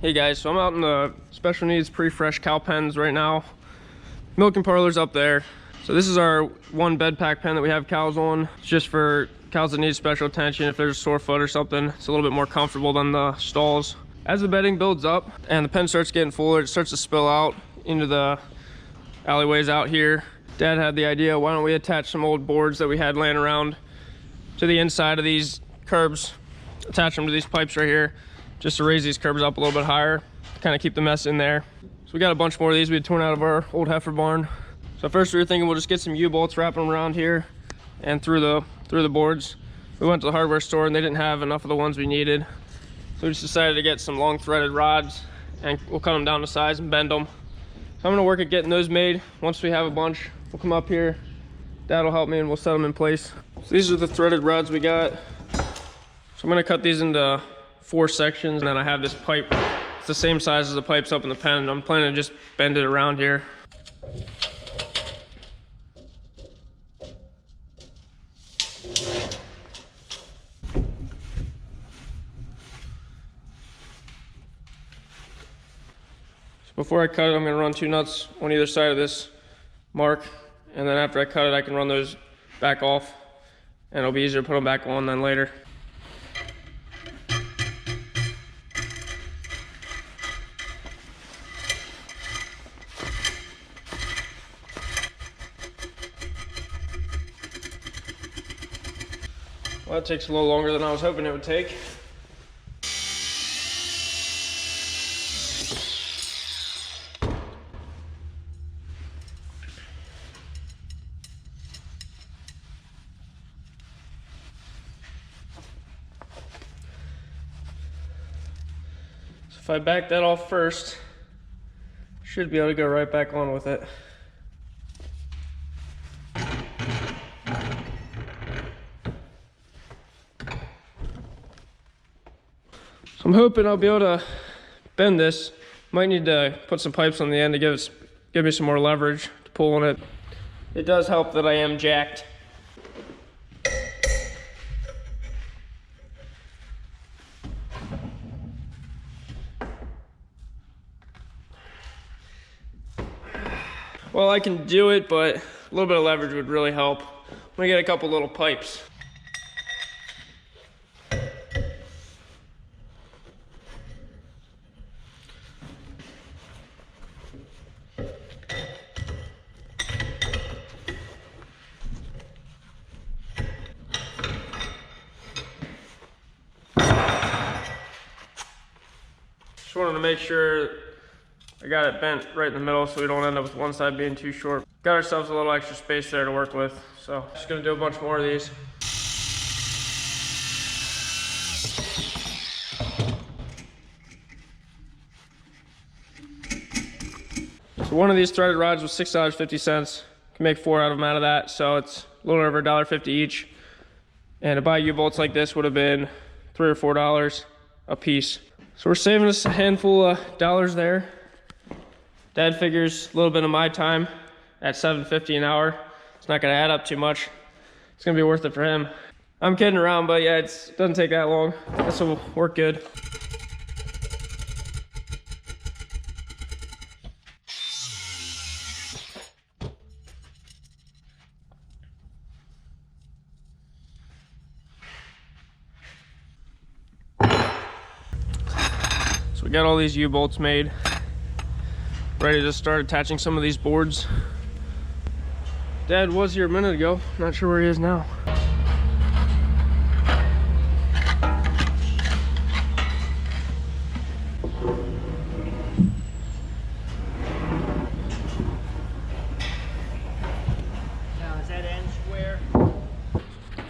Hey guys, so I'm out in the special needs pre-fresh cow pens right now. Milking parlor's up there. So this is our one bed pack pen that we have cows on. It's just for cows that need special attention. If there's a sore foot or something, it's a little bit more comfortable than the stalls. As the bedding builds up and the pen starts getting fuller, it starts to spill out into the alleyways out here. Dad had the idea, why don't we attach some old boards that we had laying around to the inside of these curbs, attach them to these pipes right here, just to raise these curbs up a little bit higher, kind of keep the mess in there. So we got a bunch more of these we had torn out of our old heifer barn. So first we were thinking we'll just get some U-bolts, wrap them around here and through the boards. We went to the hardware store and they didn't have enough of the ones we needed. So we just decided to get some long threaded rods and we'll cut them down to size and bend them. So I'm gonna work at getting those made. Once we have a bunch, we'll come up here. Dad will help me and we'll set them in place. So these are the threaded rods we got. So I'm gonna cut these into 4 sections, and then I have this pipe. It's the same size as the pipes up in the pen. I'm planning to just bend it around here. So before I cut it, I'm gonna run 2 nuts on either side of this mark, and then after I cut it, I can run those back off, and it'll be easier to put them back on then later. Well, that takes a little longer than I was hoping it would take. So if I back that off first, should be able to go right back on with it. So I'm hoping I'll be able to bend this. Might need to put some pipes on the end to give me some more leverage to pull on it. It does help that I am jacked. Well, I can do it, but a little bit of leverage would really help. I'm gonna get a couple little pipes. Just wanted to make sure I got it bent right in the middle so we don't end up with one side being too short. Got ourselves a little extra space there to work with, so just gonna do a bunch more of these. So one of these threaded rods was $6.50. Can make 4 out of that, so it's a little over $1.50 each. And to buy U-bolts like this would have been $3 or $4 a piece. So we're saving us a handful of dollars there. Dad figures a little bit of my time at $7.50 an hour. It's not gonna add up too much. It's gonna be worth it for him. I'm kidding around, but yeah, it doesn't take that long. This will work good. So we got all these U-bolts made, ready to start attaching some of these boards. Dad was here a minute ago, not sure where he is now. Now is that end square?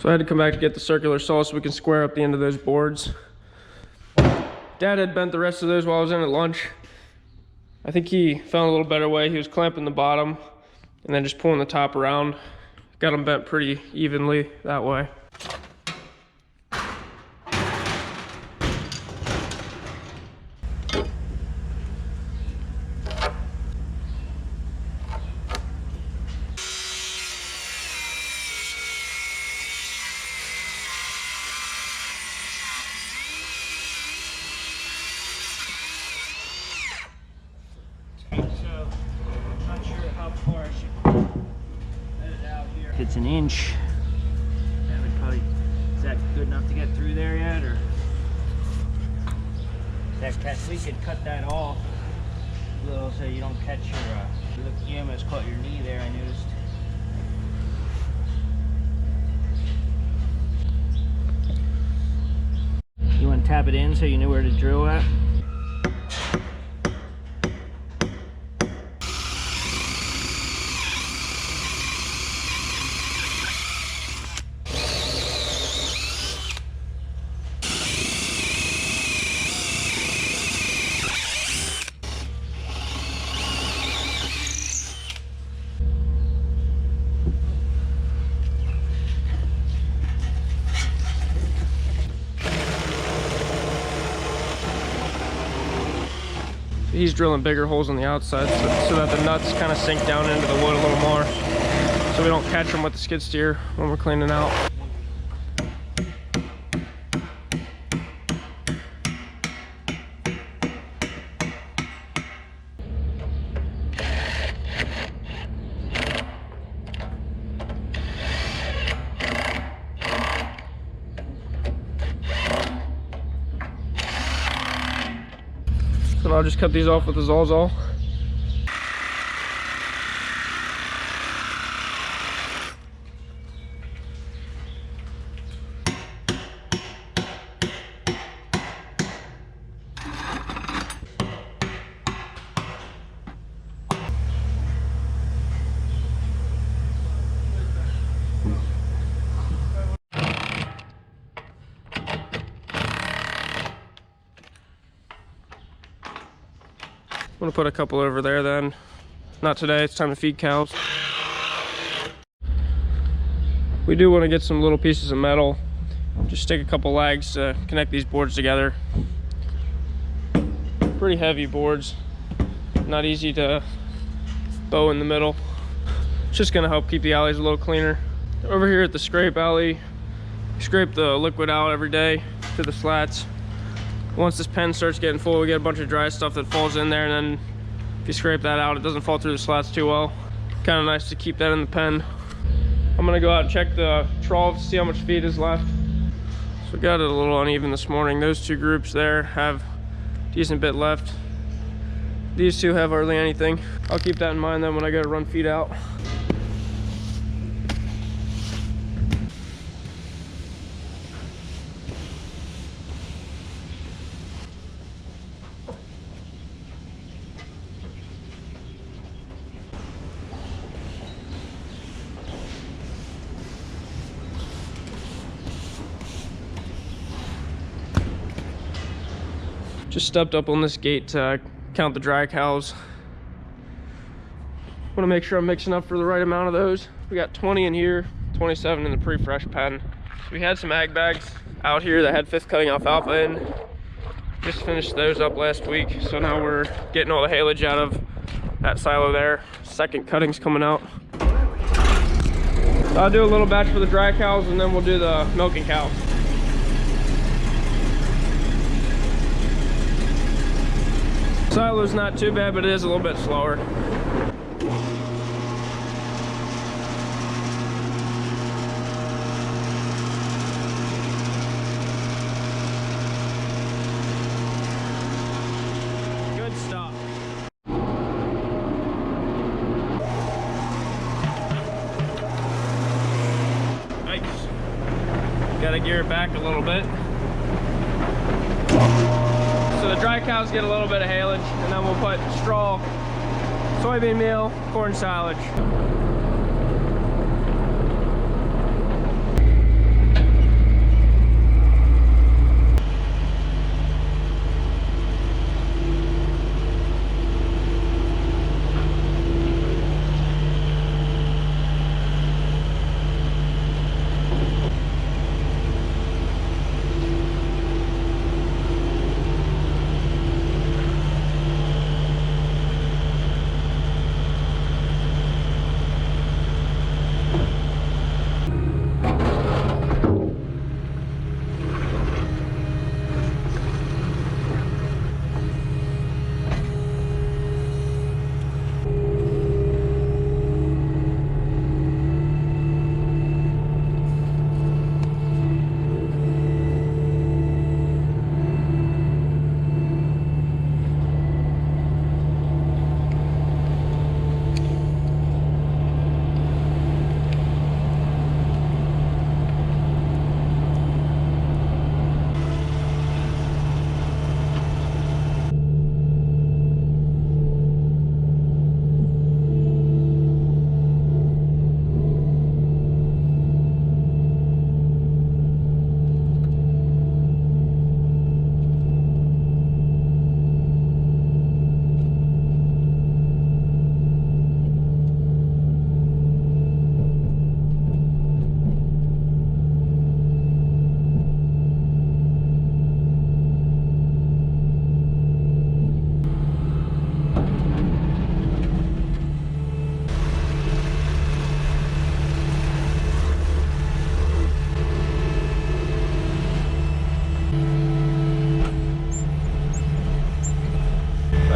So I had to come back to get the circular saw so we can square up the end of those boards. Dad had bent the rest of those while I was in at lunch. I think he found a little better way. He was clamping the bottom and then just pulling the top around. Got them bent pretty evenly that way. if it's an inch, that would probably, is that good enough to get through there yet, or? We could cut that off a little so you don't catch your, you almost caught your knee there, I noticed. You want to tap it in so you know where to drill at? He's drilling bigger holes on the outside so that the nuts kind of sink down into the wood a little more, so we don't catch them with the skid steer when we're cleaning out. So I'll just cut these off with the Sawzall. I'm gonna put a couple over there then. Not today, it's time to feed cows. We do want to get some little pieces of metal. Just stick a couple lags to connect these boards together. Pretty heavy boards, not easy to bow in the middle. It's just gonna help keep the alleys a little cleaner. Over here at the scrape alley, we scrape the liquid out every day to the slats. Once this pen starts getting full, we get a bunch of dry stuff that falls in there, and then if you scrape that out, it doesn't fall through the slats too well. Kind of nice to keep that in the pen. I'm gonna go out and check the trough to see how much feed is left. So we got it a little uneven this morning. Those two groups there have a decent bit left. These two have hardly anything. I'll keep that in mind then when I go to run feed out. Just stepped up on this gate to count the dry cows. Want to make sure I'm mixing up for the right amount of those. We got 20 in here, 27 in the pre-fresh pen. So we had some ag bags out here that had 5th cutting alfalfa in. Just finished those up last week, so now we're getting all the haylage out of that silo there. 2nd cutting's coming out. So I'll do a little batch for the dry cows, and then we'll do the milking cows. Silo's not too bad, but it is a little bit slower. Good stuff. Yikes. Gotta gear it back a little bit. So the dry cows get a little bit of haylage, and then we'll put straw, soybean meal, corn silage.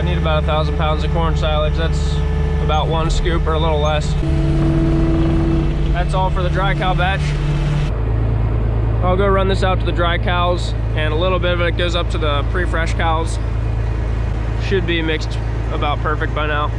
I need about 1,000 pounds of corn silage. That's about 1 scoop or a little less. That's all for the dry cow batch. I'll go run this out to the dry cows, and a little bit of it goes up to the pre-fresh cows. Should be mixed about perfect by now.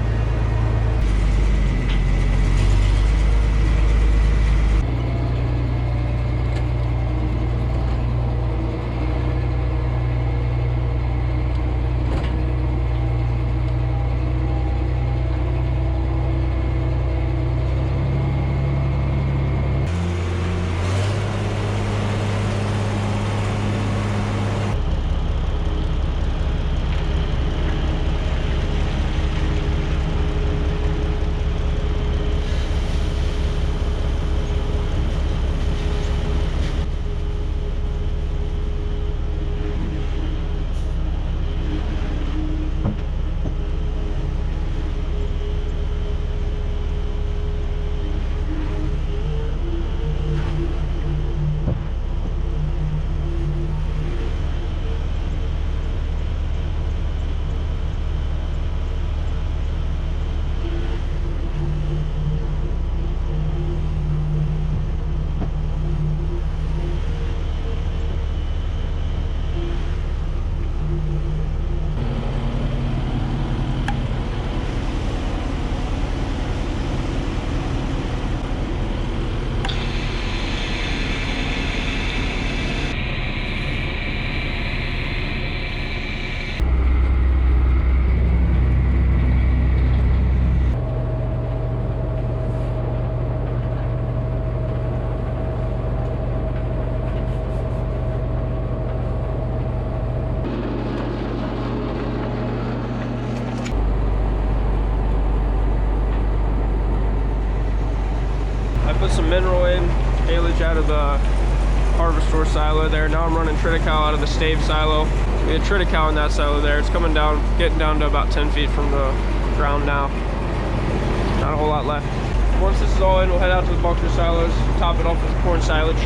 Put some mineral in, silage out of the harvester silo there. Now I'm running triticale out of the stave silo. We had triticale in that silo there. It's coming down, getting down to about 10 feet from the ground now. Not a whole lot left. Once this is all in, we'll head out to the bunker silos, top it off with corn silage.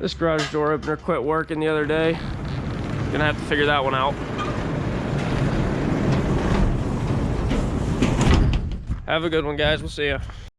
This garage door opener quit working the other day. Gonna have to figure that one out. Have a good one, guys. We'll see ya.